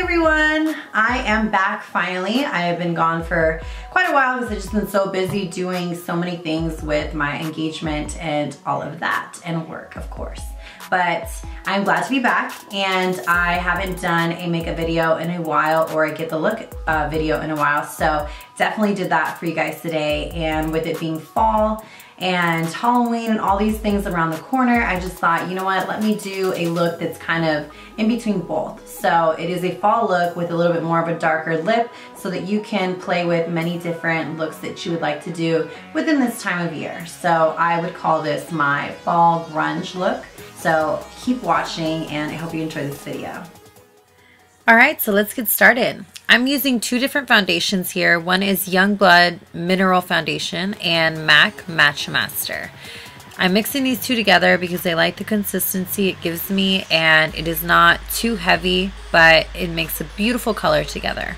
everyone, I am back finally. I have been gone for quite a while because I've just been so busy doing so many things with my engagement and all of that, and work of course. But I'm glad to be back, and I haven't done a makeup video in a while or a get the look video in a while, so definitely did that for you guys today. And with it being fall and Halloween and all these things around the corner, I just thought, you know what, let me do a look that's kind of in between both. So it is a fall look with a little bit more of a darker lip so that you can play with many different looks that you would like to do within this time of year. So I would call this my fall grunge look. So keep watching and I hope you enjoy this video. All right, so let's get started. I'm using two different foundations here. One is Youngblood Mineral Foundation and MAC Match Master. I'm mixing these two together because I like the consistency it gives me, and it is not too heavy, but it makes a beautiful color together.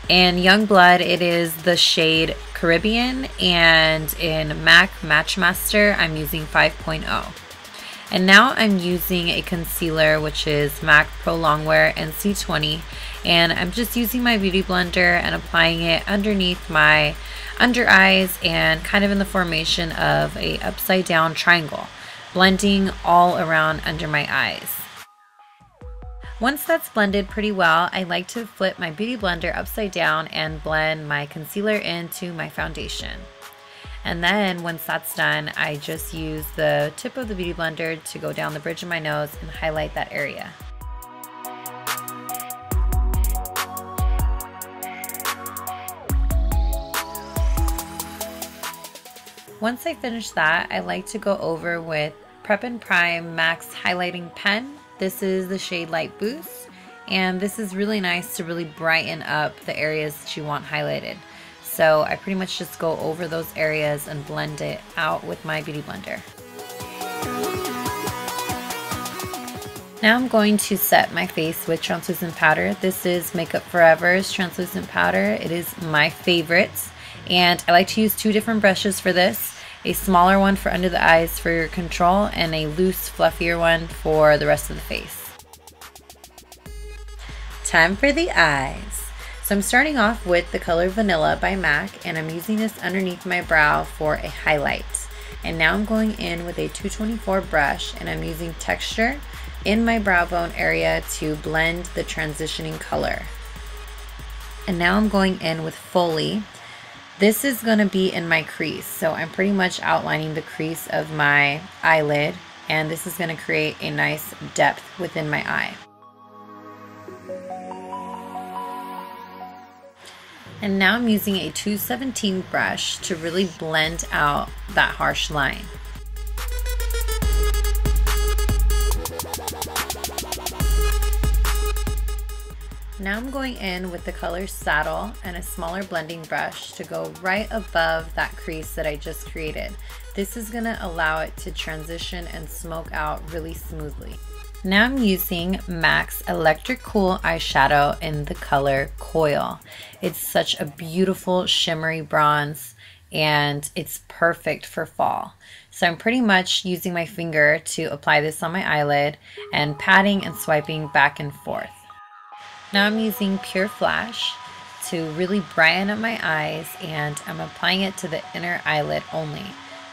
In Youngblood, it is the shade Caribbean, and in MAC Match Master, I'm using 5.0. And now I'm using a concealer, which is MAC Pro Longwear NC20, and I'm just using my beauty blender and applying it underneath my under eyes and kind of in the formation of a upside down triangle, blending all around under my eyes. Once that's blended pretty well, I like to flip my beauty blender upside down and blend my concealer into my foundation. And then once that's done, I just use the tip of the beauty blender to go down the bridge of my nose and highlight that area. Once I finish that, I like to go over with Prep and Prime Max Highlighting Pen. This is the shade Light Boost, and this is really nice to really brighten up the areas that you want highlighted. So I pretty much just go over those areas and blend it out with my beauty blender. Now I'm going to set my face with translucent powder. This is Makeup Forever's translucent powder. It is my favorite, and I like to use two different brushes for this. A smaller one for under the eyes for your control, and a loose, fluffier one for the rest of the face. Time for the eyes. So I'm starting off with the color Vanilla by MAC, and I'm using this underneath my brow for a highlight. And now I'm going in with a 224 brush, and I'm using texture in my brow bone area to blend the transitioning color. And now I'm going in with Foley. This is going to be in my crease, so I'm pretty much outlining the crease of my eyelid, and this is going to create a nice depth within my eye. And now I'm using a 217 brush to really blend out that harsh line. Now I'm going in with the color Saddle and a smaller blending brush to go right above that crease that I just created. This is going to allow it to transition and smoke out really smoothly. Now I'm using MAC's Electric Cool eyeshadow in the color Coil. It's such a beautiful shimmery bronze, and it's perfect for fall. So I'm pretty much using my finger to apply this on my eyelid and patting and swiping back and forth. Now I'm using Pure Flash to really brighten up my eyes, and I'm applying it to the inner eyelid only.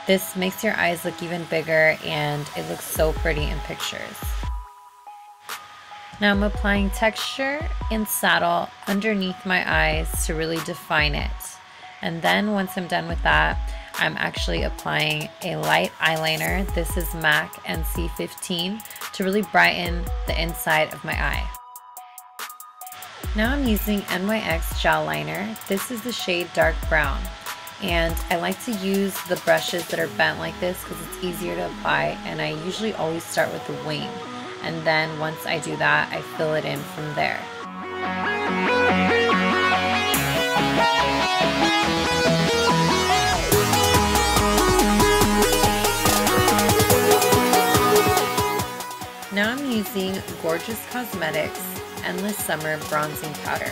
This makes your eyes look even bigger, and it looks so pretty in pictures. Now I'm applying texture in Saddle underneath my eyes to really define it. And then once I'm done with that, I'm actually applying a light eyeliner. This is MAC NC15 to really brighten the inside of my eye. Now I'm using NYX Gel Liner. This is the shade Dark Brown. And I like to use the brushes that are bent like this because it's easier to apply, and I usually always start with the wing. And then once I do that, I fill it in from there. Now I'm using Gorgeous Cosmetics Endless Summer Bronzing Powder.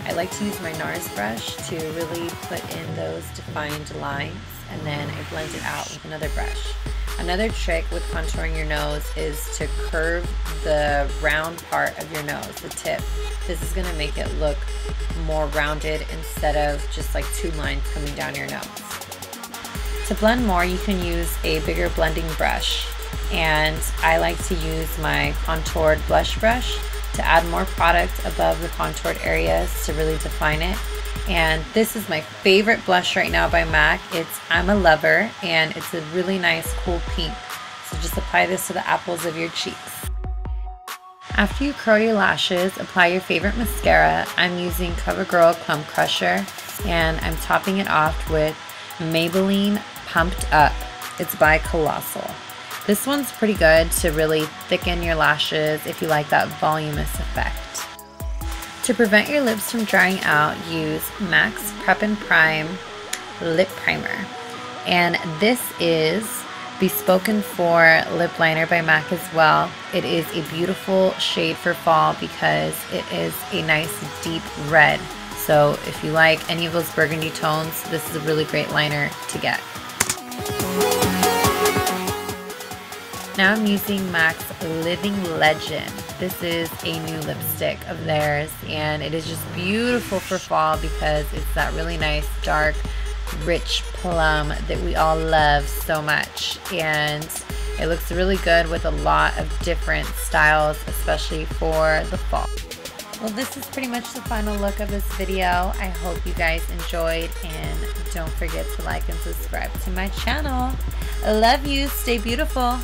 I like to use my NARS brush to really put in those defined lines, and then I blend it out with another brush. Another trick with contouring your nose is to curve the round part of your nose, the tip. This is gonna make it look more rounded instead of just like two lines coming down your nose. To blend more, you can use a bigger blending brush, and I like to use my contoured blush brush to add more product above the contoured areas to really define it. And this is my favorite blush right now by MAC. It's I'm a Lover, and it's a really nice cool pink. So just apply this to the apples of your cheeks. After you curl your lashes, apply your favorite mascara. I'm using CoverGirl Plum Crusher, and I'm topping it off with Maybelline Pumped Up. It's by Colossal. This one's pretty good to really thicken your lashes if you like that voluminous effect. To prevent your lips from drying out, use MAC's Prep and Prime Lip Primer. And this is Bespoken for Lip Liner by MAC as well. It is a beautiful shade for fall because it is a nice deep red. So if you like any of those burgundy tones, this is a really great liner to get. Now I'm using MAC's Living Legend. This is a new lipstick of theirs, and it is just beautiful for fall because it's that really nice, dark, rich plum that we all love so much. And it looks really good with a lot of different styles, especially for the fall. Well, this is pretty much the final look of this video. I hope you guys enjoyed, and don't forget to like and subscribe to my channel. I love you. Stay beautiful.